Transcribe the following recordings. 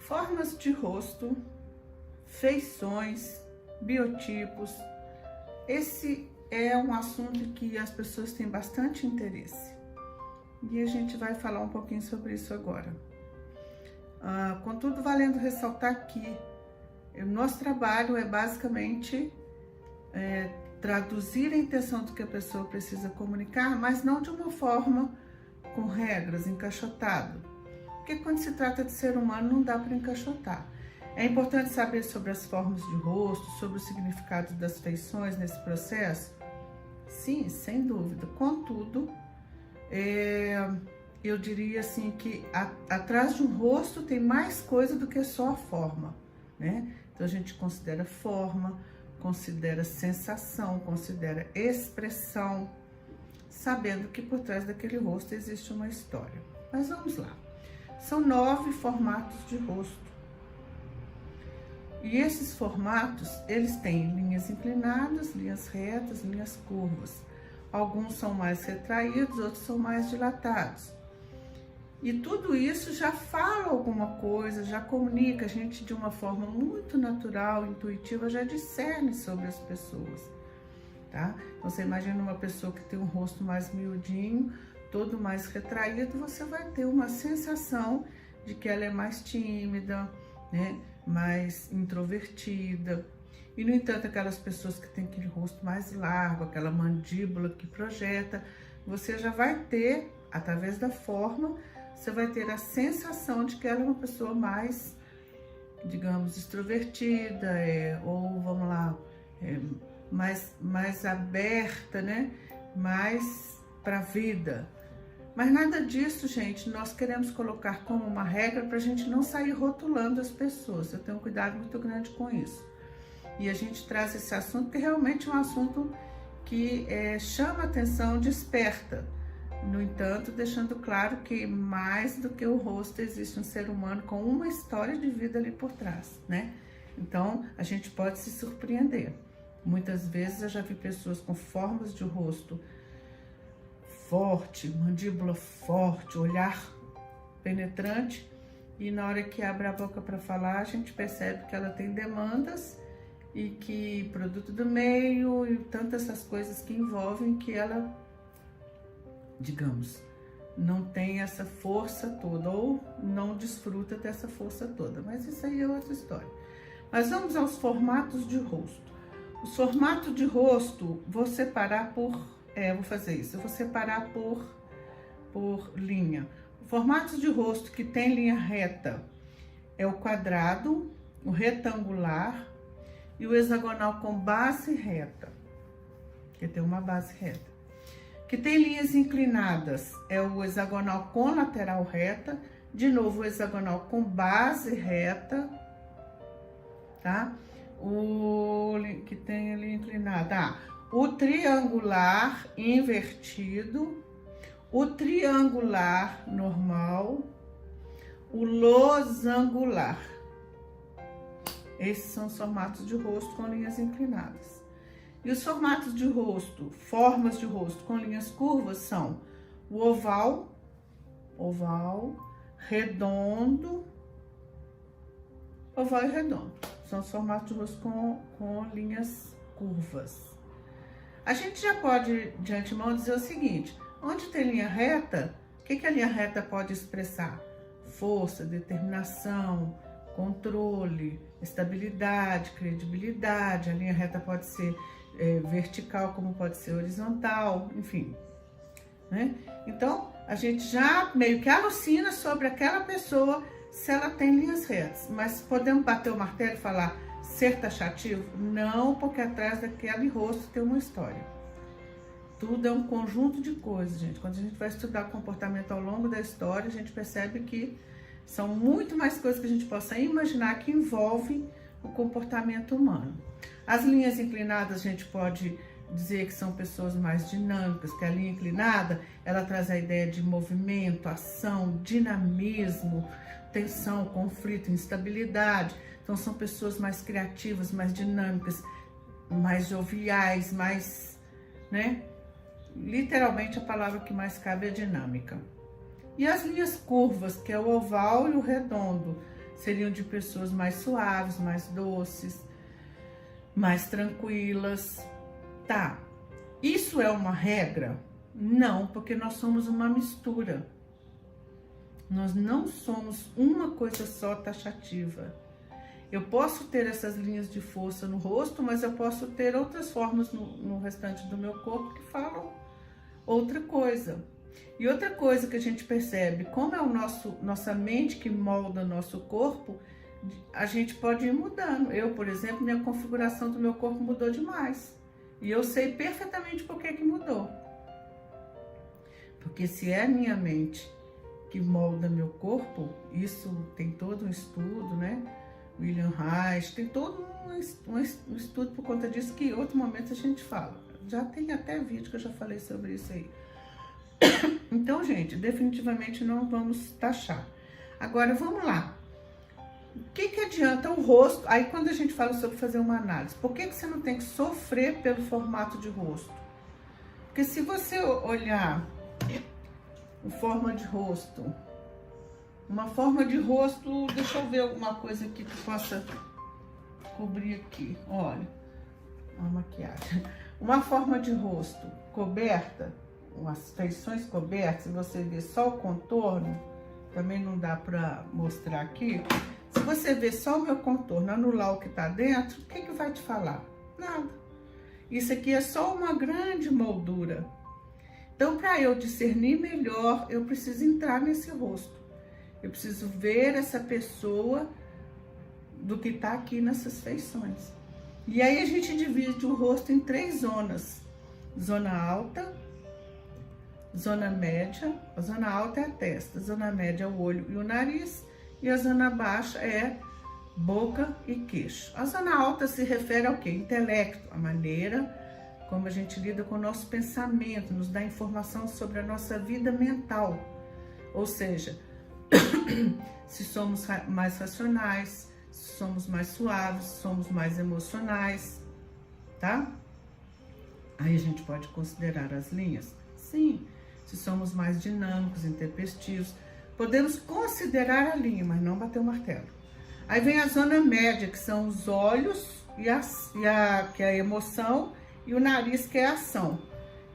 Formas de rosto, feições, biotipos. Esse é um assunto que as pessoas têm bastante interesse. E a gente vai falar um pouquinho sobre isso agora. Contudo, valendo ressaltar que o nosso trabalho é basicamente traduzir a intenção do que a pessoa precisa comunicar, mas não de uma forma com regras, encaixotado. Porque quando se trata de ser humano não dá para encaixotar. É importante saber sobre as formas de rosto, sobre o significado das feições nesse processo? Sim, sem dúvida. Contudo, eu diria assim que atrás de um rosto tem mais coisa do que só a forma, né? Então a gente considera forma, considera sensação, considera expressão, sabendo que por trás daquele rosto existe uma história. Mas vamos lá. São 9 formatos de rosto. E esses formatos, eles têm linhas inclinadas, linhas retas, linhas curvas. Alguns são mais retraídos, outros são mais dilatados. E tudo isso já fala alguma coisa, já comunica, a gente de uma forma muito natural, intuitiva, já discerne sobre as pessoas, tá? Então, você imagina uma pessoa que tem um rosto mais miudinho, todo mais retraído, você vai ter uma sensação de que ela é mais tímida, né? Mais introvertida. E, no entanto, aquelas pessoas que têm aquele rosto mais largo, aquela mandíbula que projeta, você já vai ter, através da forma, você vai ter a sensação de que ela é uma pessoa mais, digamos, extrovertida, ou vamos lá, mais aberta, né? Mais para a vida. Mas nada disso, gente, nós queremos colocar como uma regra para a gente não sair rotulando as pessoas. Eu tenho um cuidado muito grande com isso. E a gente traz esse assunto porque realmente é um assunto que chama atenção, desperta. No entanto, deixando claro que mais do que o rosto existe um ser humano com uma história de vida ali por trás, né? Então, a gente pode se surpreender. Muitas vezes eu já vi pessoas com formas de rosto forte, mandíbula forte, olhar penetrante, e na hora que abre a boca para falar, a gente percebe que ela tem demandas e que produto do meio e tantas essas coisas que envolvem que ela, digamos, não tem essa força toda ou não desfruta dessa força toda, mas isso aí é outra história. Mas vamos aos formatos de rosto. Os formatos de rosto, vou separar vou fazer isso, eu vou separar por linha. Formatos de rosto que tem linha reta é o quadrado, o retangular e o hexagonal com base reta, que tem uma base reta. Que tem linhas inclinadas é o hexagonal com lateral reta, de novo o hexagonal com base reta, tá? O que tem ali inclinada, o triangular invertido, o triangular normal, o losangular. Esses são os formatos de rosto com linhas inclinadas. E os formatos de rosto, formas de rosto com linhas curvas são o oval, redondo, oval e redondo. São os formatos de rosto com linhas curvas. A gente já pode, de antemão, dizer o seguinte: onde tem linha reta, o que a linha reta pode expressar? Força, determinação, controle, estabilidade, credibilidade. A linha reta pode ser vertical, como pode ser horizontal, enfim, né? Então, a gente já meio que alucina sobre aquela pessoa se ela tem linhas retas. Mas podemos bater o martelo e falar ser taxativo? Não, porque atrás daquele rosto tem uma história. Tudo é um conjunto de coisas, gente. Quando a gente vai estudar comportamento ao longo da história, a gente percebe que são muito mais coisas que a gente possa imaginar que envolvem o comportamento humano. As linhas inclinadas, a gente pode dizer que são pessoas mais dinâmicas, que a linha inclinada, ela traz a ideia de movimento, ação, dinamismo, tensão, conflito, instabilidade. Então, são pessoas mais criativas, mais dinâmicas, mais joviais, mais, né? Literalmente, a palavra que mais cabe é dinâmica. E as linhas curvas, que é o oval e o redondo, seriam de pessoas mais suaves, mais doces, mais tranquilas. Tá, isso é uma regra? Não, porque nós somos uma mistura. Nós não somos uma coisa só taxativa. Eu posso ter essas linhas de força no rosto, mas eu posso ter outras formas no restante do meu corpo que falam outra coisa. E outra coisa que a gente percebe, como é nossa mente que molda o nosso corpo, a gente pode ir mudando. Eu, por exemplo, minha configuração do meu corpo mudou demais. E eu sei perfeitamente por que mudou. Porque se é a minha mente que molda meu corpo, isso tem todo um estudo, né? William Reich, tem todo um estudo por conta disso, que em outro momento a gente fala. Já tem até vídeo que eu já falei sobre isso aí. Então, gente, definitivamente não vamos taxar. Agora, vamos lá. O que adianta o rosto? Aí, quando a gente fala sobre fazer uma análise, por que você não tem que sofrer pelo formato de rosto? Porque se você olhar forma de rosto, uma forma de rosto, deixa eu ver alguma coisa aqui que possa cobrir aqui. Olha, uma maquiagem. Uma forma de rosto coberta, umas feições cobertas, se você ver só o contorno, também não dá para mostrar aqui. Se você ver só o meu contorno, anular o que tá dentro, o que vai te falar? Nada. Isso aqui é só uma grande moldura. Então, para eu discernir melhor, eu preciso entrar nesse rosto. Eu preciso ver essa pessoa do que tá aqui nessas feições. E aí a gente divide o rosto em 3 zonas. Zona alta, zona média. A zona alta é a testa, a zona média é o olho e o nariz, e a zona baixa é boca e queixo. A zona alta se refere ao quê? Intelecto, a maneira como a gente lida com o nosso pensamento, nos dá informação sobre a nossa vida mental. Ou seja, se somos mais racionais, se somos mais suaves, se somos mais emocionais, tá? Aí a gente pode considerar as linhas? Sim. Se somos mais dinâmicos, intempestivos, podemos considerar a linha, mas não bater o martelo. Aí vem a zona média, que são os olhos que é a emoção, e o nariz, que é a ação.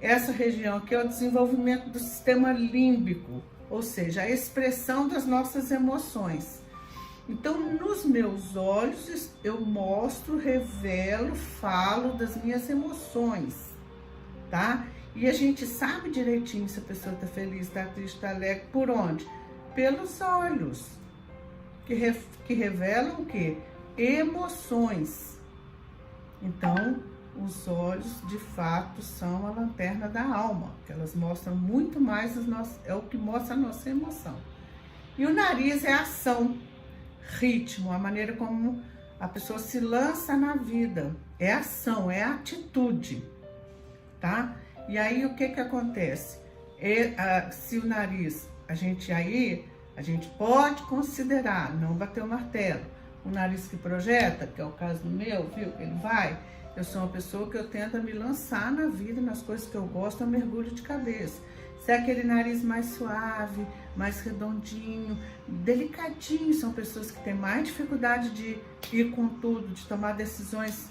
Essa região aqui é o desenvolvimento do sistema límbico, ou seja, a expressão das nossas emoções. Então, nos meus olhos, eu mostro, revelo, falo das minhas emoções, tá? E a gente sabe direitinho se a pessoa tá feliz, tá triste, tá alegre, por onde? Pelos olhos, que revelam o quê? Emoções. Então, os olhos, de fato, são a lanterna da alma, que elas mostram muito mais, é o que mostra a nossa emoção. E o nariz é a ação, ritmo, a maneira como a pessoa se lança na vida. É ação, é atitude, tá? E aí, o que acontece? Se o nariz, a gente pode considerar, não bater o martelo, o nariz que projeta, que é o caso do meu, viu? Ele vai... Eu sou uma pessoa que eu tento me lançar na vida, nas coisas que eu gosto, eu mergulho de cabeça. Se é aquele nariz mais suave, mais redondinho, delicadinho, são pessoas que têm mais dificuldade de ir com tudo, de tomar decisões,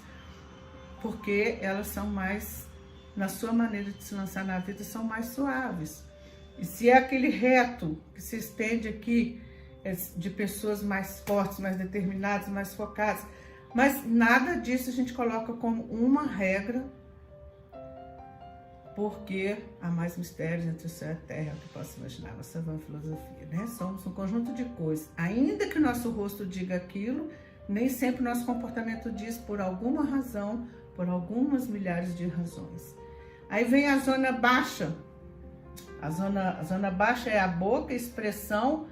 porque elas são mais, na sua maneira de se lançar na vida, são mais suaves. E se é aquele reto que se estende aqui, de pessoas mais fortes, mais determinadas, mais focadas, mas nada disso a gente coloca como uma regra, porque há mais mistérios entre o céu e a terra, que posso imaginar, nossa vã filosofia, né? Somos um conjunto de coisas. Ainda que o nosso rosto diga aquilo, nem sempre o nosso comportamento diz, por alguma razão, por algumas milhares de razões. Aí vem a zona baixa. A zona baixa é a boca, a expressão,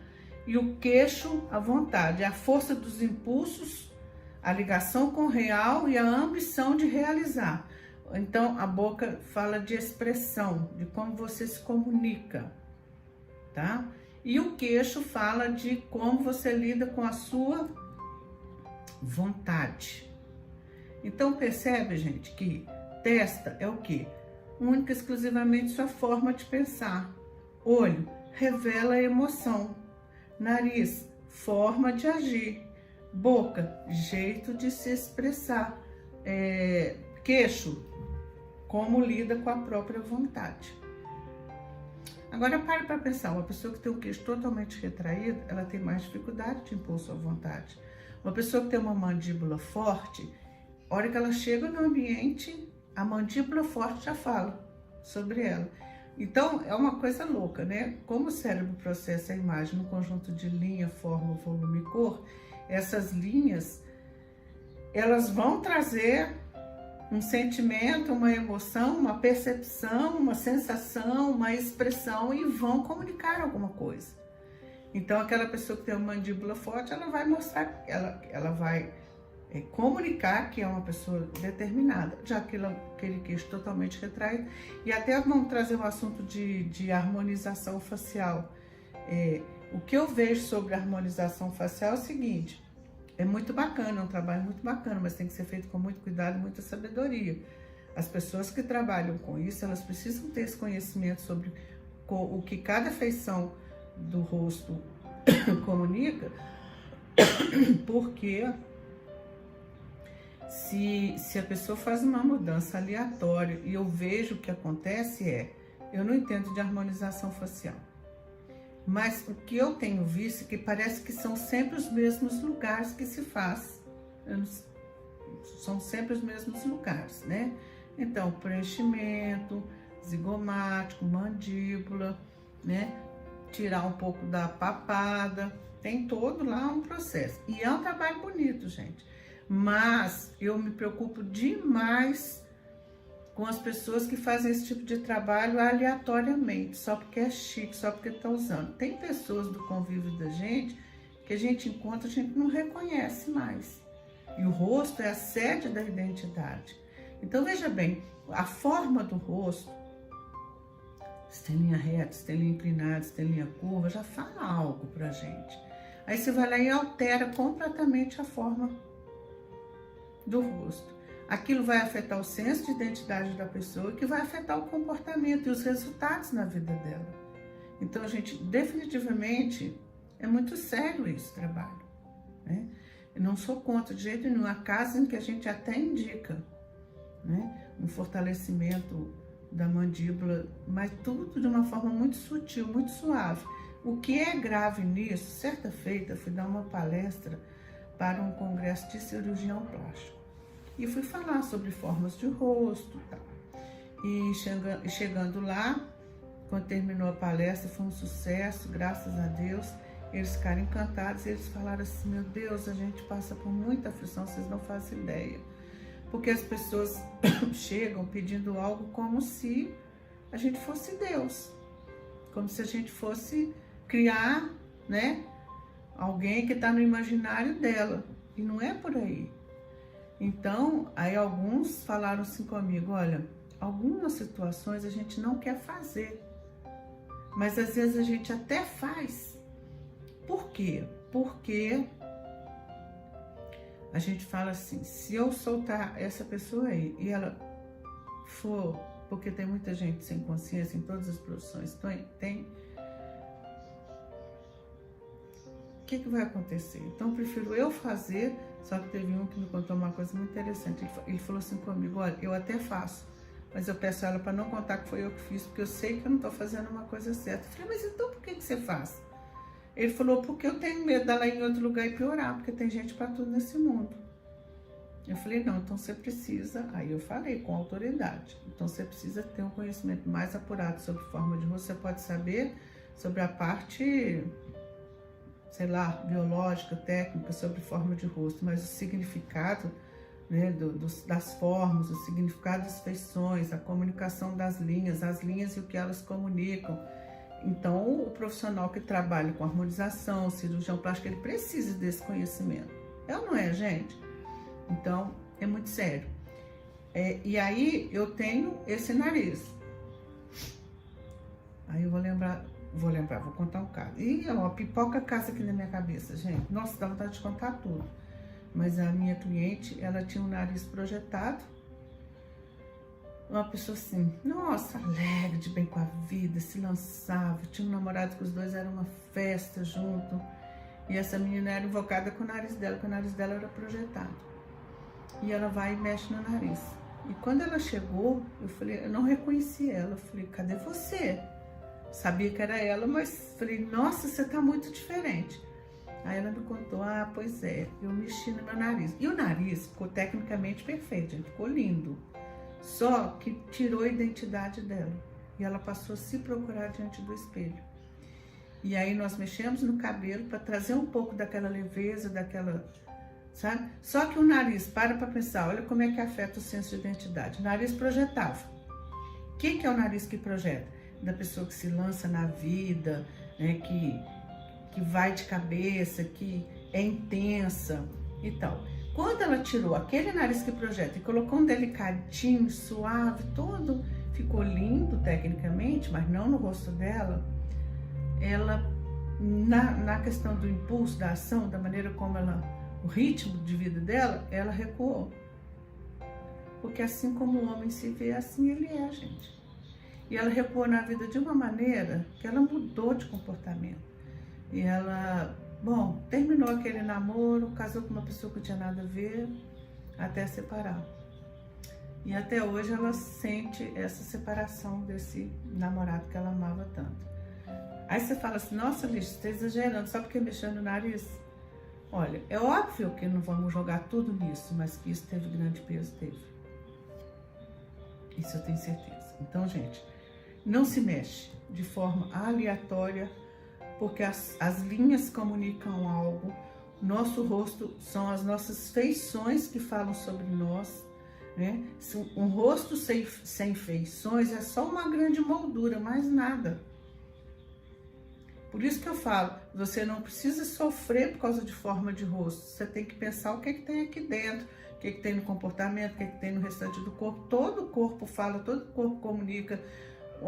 e o queixo, a vontade, a força dos impulsos, a ligação com o real e a ambição de realizar. Então, a boca fala de expressão, de como você se comunica, tá? E o queixo fala de como você lida com a sua vontade. Então, percebe, gente, que testa é o quê? Única e exclusivamente sua forma de pensar. Olho revela a emoção. Nariz forma de agir. Boca, jeito de se expressar. Queixo, como lida com a própria vontade. Agora pare para pensar, uma pessoa que tem o queixo totalmente retraído, ela tem mais dificuldade de impor sua vontade. Uma pessoa que tem uma mandíbula forte, a hora que ela chega no ambiente, a mandíbula forte já fala sobre ela. Então, é uma coisa louca, né? Como o cérebro processa a imagem no conjunto de linha, forma, volume e cor, essas linhas, elas vão trazer um sentimento, uma emoção, uma percepção, uma sensação, uma expressão e vão comunicar alguma coisa. Então, aquela pessoa que tem uma mandíbula forte, ela vai mostrar, ela vai comunicar que é uma pessoa determinada, já que aquele queixo totalmente retraído. E até vamos trazer um assunto de harmonização facial. O que eu vejo sobre a harmonização facial é o seguinte: é muito bacana, é um trabalho muito bacana, mas tem que ser feito com muito cuidado e muita sabedoria. As pessoas que trabalham com isso, elas precisam ter esse conhecimento sobre o que cada feição do rosto comunica, porque se a pessoa faz uma mudança aleatória e eu vejo o que acontece eu não entendo de harmonização facial. Mas o que eu tenho visto é que parece que são sempre os mesmos lugares que se faz. São sempre os mesmos lugares, né? Então, preenchimento, zigomático, mandíbula, né? Tirar um pouco da papada. Tem todo lá um processo. E é um trabalho bonito, gente. Mas eu me preocupo demais com as pessoas que fazem esse tipo de trabalho aleatoriamente, só porque é chique, só porque está usando. Tem pessoas do convívio da gente que a gente encontra, a gente não reconhece mais. E o rosto é a sede da identidade. Então, veja bem, a forma do rosto, se tem linha reta, se tem linha inclinada, se tem linha curva, já fala algo pra gente. Aí você vai lá e altera completamente a forma do rosto. Aquilo vai afetar o senso de identidade da pessoa, que vai afetar o comportamento e os resultados na vida dela. Então, a gente, definitivamente, é muito sério esse trabalho, né? Eu não sou contra de jeito nenhum. Há casos em que a gente até indica, né, um fortalecimento da mandíbula, mas tudo de uma forma muito sutil, muito suave. O que é grave nisso, certa feita, fui dar uma palestra para um congresso de cirurgião plástico. E fui falar sobre formas de rosto e tal. E chegando lá, quando terminou a palestra, foi um sucesso, graças a Deus. Eles ficaram encantados e eles falaram assim: meu Deus, a gente passa por muita aflição, vocês não fazem ideia. Porque as pessoas chegam pedindo algo como se a gente fosse Deus. Como se a gente fosse criar, né, alguém que está no imaginário dela. E não é por aí. Então, aí alguns falaram assim comigo: olha, algumas situações a gente não quer fazer, mas às vezes a gente até faz. Por quê? Porque a gente fala assim: se eu soltar essa pessoa aí e ela for, porque tem muita gente sem consciência em todas as profissões, tem, o que vai acontecer? Então, eu prefiro eu fazer. Só que teve um que me contou uma coisa muito interessante. Ele falou assim comigo: olha, eu até faço, mas eu peço a ela para não contar que foi eu que fiz, porque eu sei que eu não estou fazendo uma coisa certa. Eu falei: mas então por que você faz? Ele falou: porque eu tenho medo dela ir em outro lugar e piorar, porque tem gente para tudo nesse mundo. Eu falei: não, então você precisa. Aí eu falei com autoridade: então você precisa ter um conhecimento mais apurado sobre forma de rosto. Você pode saber sobre a parte, sei lá, biológica, técnica, sobre forma de rosto, mas o significado, né, das formas, o significado das feições, a comunicação das linhas, as linhas e o que elas comunicam. Então, o profissional que trabalha com harmonização, cirurgião plástico, ele precisa desse conhecimento. É ou não é, gente? Então, é muito sério. E aí, eu tenho esse nariz. Aí eu vou contar um caso. E uma pipoca casa aqui na minha cabeça, gente. Nossa, dá vontade de contar tudo. Mas a minha cliente, ela tinha um nariz projetado. Uma pessoa assim, nossa, alegre, de bem com a vida, se lançava. Tinha um namorado que os dois eram uma festa junto. E essa menina era invocada com o nariz dela, porque o nariz dela era projetado. E ela vai e mexe no nariz. E quando ela chegou, eu não reconheci ela. Eu falei, cadê você? Sabia que era ela, mas falei, nossa, você tá muito diferente. Aí ela me contou, pois é, eu mexi no meu nariz. E o nariz ficou tecnicamente perfeito, gente, ficou lindo. Só que tirou a identidade dela. E ela passou a se procurar diante do espelho. E aí nós mexemos no cabelo para trazer um pouco daquela leveza, daquela, sabe? Só que o nariz, para pensar, olha como é que afeta o senso de identidade. O nariz projetava. O que é o nariz que projeta? Da pessoa que se lança na vida, né, que vai de cabeça, que é intensa e tal. Quando ela tirou aquele nariz que projeta e colocou um delicadinho, suave, todo, ficou lindo tecnicamente, mas não no rosto dela, ela, na questão do impulso, da ação, da maneira como ela, o ritmo de vida dela, ela recuou. Porque assim como o homem se vê, assim ele é, gente. E ela recuou na vida de uma maneira que ela mudou de comportamento. E ela, terminou aquele namoro, casou com uma pessoa que não tinha nada a ver, até separar. E até hoje ela sente essa separação desse namorado que ela amava tanto. Aí você fala assim, nossa, Liz, você está exagerando, só porque mexeu no nariz? Olha, é óbvio que não vamos jogar tudo nisso, mas que isso teve grande peso, teve. Isso eu tenho certeza. Então, gente, não se mexe de forma aleatória, porque as linhas comunicam algo. Nosso rosto são as nossas feições que falam sobre nós, né? Um rosto sem feições é só uma grande moldura, mais nada. Por isso que eu falo, você não precisa sofrer por causa de forma de rosto. Você tem que pensar o que tem aqui dentro, o que tem no comportamento, o que tem no restante do corpo. Todo o corpo fala, todo o corpo comunica.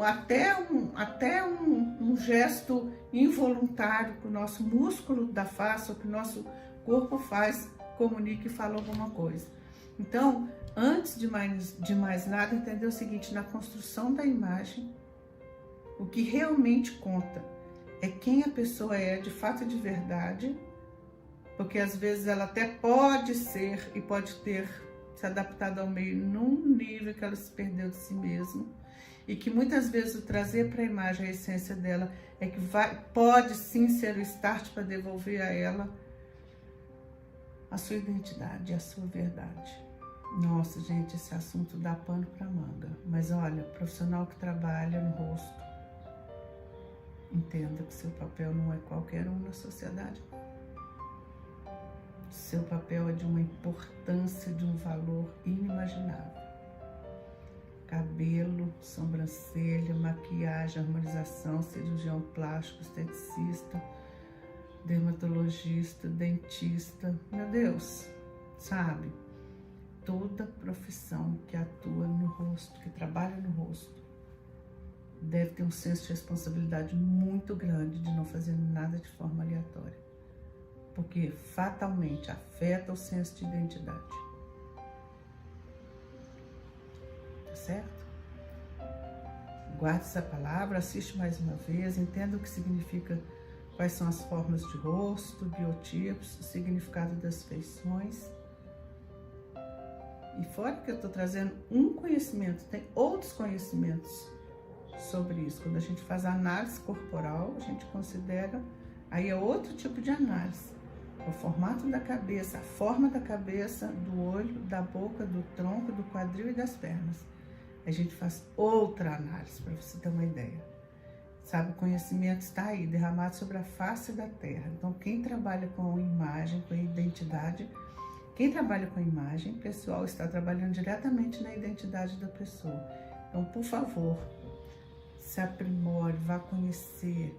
Até um gesto involuntário que o nosso músculo da face, ou que o nosso corpo faz, comunica e fala alguma coisa. Então, antes de mais nada, entender o seguinte, na construção da imagem, o que realmente conta é quem a pessoa é de fato e de verdade, porque às vezes ela até pode ser e pode ter se adaptado ao meio num nível que ela se perdeu de si mesma, e que muitas vezes o trazer para a imagem a essência dela é que pode sim ser o start para devolver a ela a sua identidade, a sua verdade. Nossa, gente, esse assunto dá pano para manga, mas olha, profissional que trabalha no rosto, entenda que seu papel não é qualquer um na sociedade. Seu papel é de uma importância, de um valor inimaginável. Cabelo, sobrancelha, maquiagem, harmonização, cirurgião plástico, esteticista, dermatologista, dentista, meu Deus, sabe? Toda profissão que atua no rosto, que trabalha no rosto, deve ter um senso de responsabilidade muito grande de não fazer nada de forma aleatória, porque fatalmente afeta o senso de identidade. Tá certo? Guarde essa palavra, assiste mais uma vez, entenda o que significa, quais são as formas de rosto, biotipos, o significado das feições. E fora que eu estou trazendo um conhecimento, tem outros conhecimentos sobre isso. Quando a gente faz a análise corporal, a gente considera, aí é outro tipo de análise. O formato da cabeça, a forma da cabeça, do olho, da boca, do tronco, do quadril e das pernas. A gente faz outra análise, para você ter uma ideia. Sabe, o conhecimento está aí, derramado sobre a face da terra. Então, quem trabalha com imagem, com identidade, quem trabalha com imagem, pessoal, está trabalhando diretamente na identidade da pessoa. Então, por favor, se aprimore, vá conhecer,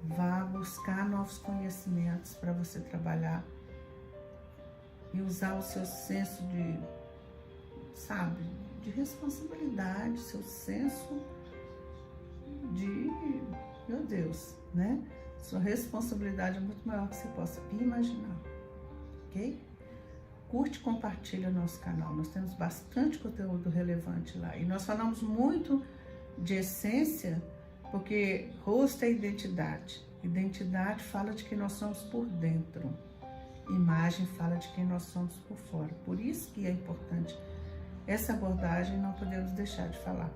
vá buscar novos conhecimentos para você trabalhar e usar o seu senso de, sabe, de responsabilidade, seu senso de, meu Deus, né? Sua responsabilidade é muito maior que você possa imaginar, ok? Curte e compartilha o nosso canal, nós temos bastante conteúdo relevante lá e nós falamos muito de essência, porque rosto é identidade Identidade fala de quem nós somos por dentro. Imagem fala de quem nós somos por fora. Por isso que é importante essa abordagem, não podemos deixar de falar.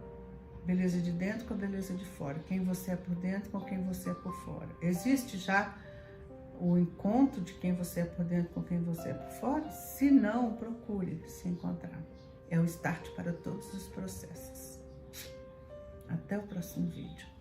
Beleza de dentro com a beleza de fora. Quem você é por dentro com quem você é por fora. Existe já o encontro de quem você é por dentro com quem você é por fora? Se não, procure se encontrar. É o start para todos os processos. Até o próximo vídeo.